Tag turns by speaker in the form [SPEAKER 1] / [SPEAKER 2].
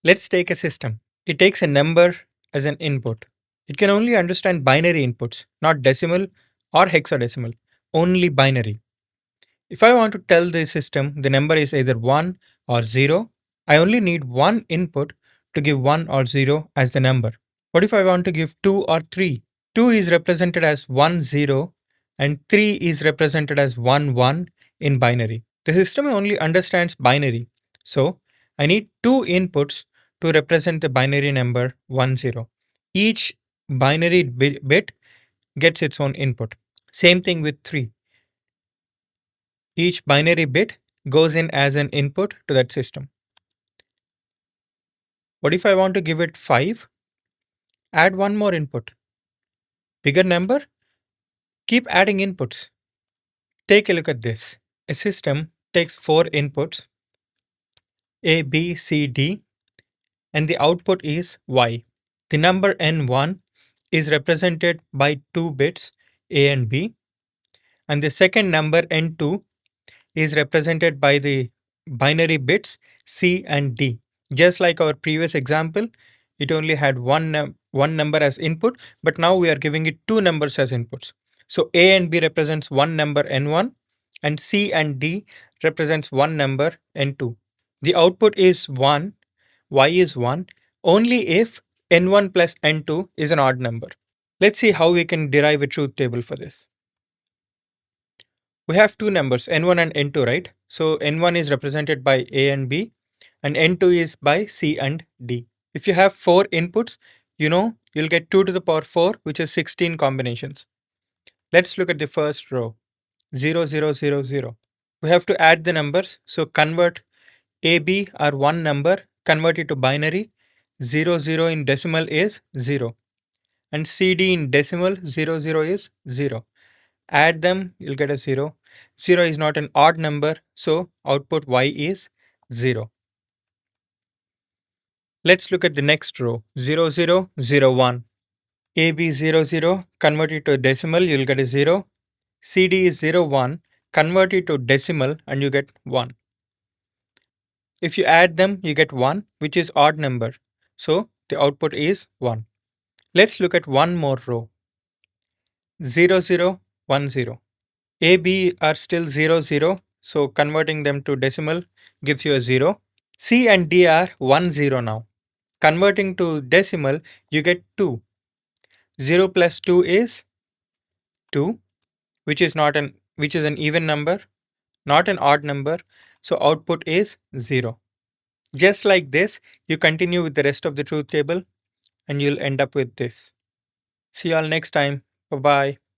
[SPEAKER 1] Let's take a system. It takes a number as an input. It can only understand binary inputs, not decimal or hexadecimal, only binary. If I want to tell the system the number is either 1 or 0, I only need one input to give 1 or 0 as the number. What if I want to give 2 or 3? 2 is represented as 1 0 and 3 is represented as 1 1 in binary. The system only understands binary. So I need two inputs to represent the binary number 1 0. Each binary bit gets its own input. Same thing with 3. Each binary bit goes in as an input to that system. What if I want to give it 5? Add one more input. Bigger number? Keep adding inputs. Take a look at this. A system takes 4 inputs A, B, C, D, and the output is Y. The number N1 is represented by 2 bits A and B, and the second number N2 is represented by the binary bits C and D. Just like our previous example, it only had one number as input, but now we are giving it two numbers as inputs. So A and B represents one number N1 and C and D represents one number N2. The output is 1, Y is 1, only if N1 plus N2 is an odd number. Let's see how we can derive a truth table for this. We have two numbers N1 and N2, right? So N1 is represented by A and B and N2 is by C and D. If you have 4 inputs, you'll get 2 to the power 4, which is 16 combinations. Let's look at the first row, 0, 0, 0, 0. We have to add the numbers, so convert AB are one number, convert it to binary. 0, 0 in decimal is 0. And CD in decimal, 0, 0 is 0. Add them, you'll get a 0. 0 is not an odd number, so output Y is 0. Let's look at the next row, 0, 0, 0, 1. AB 0, 0, convert it to decimal, you'll get a 0. CD is 0, 1, convert it to decimal and you get 1. If you add them, you get 1, which is odd number. So the output is 1. Let's look at one more row. 0, 0, 1, 0. A, B are still 0, 0. So converting them to decimal gives you a 0. C and D are 1, 0 now. Converting to decimal, you get 2. 0 plus 2 is 2, which is an even number, not an odd number. So output is 0. Just like this, you continue with the rest of the truth table and you'll end up with this. See you all next time. Bye bye.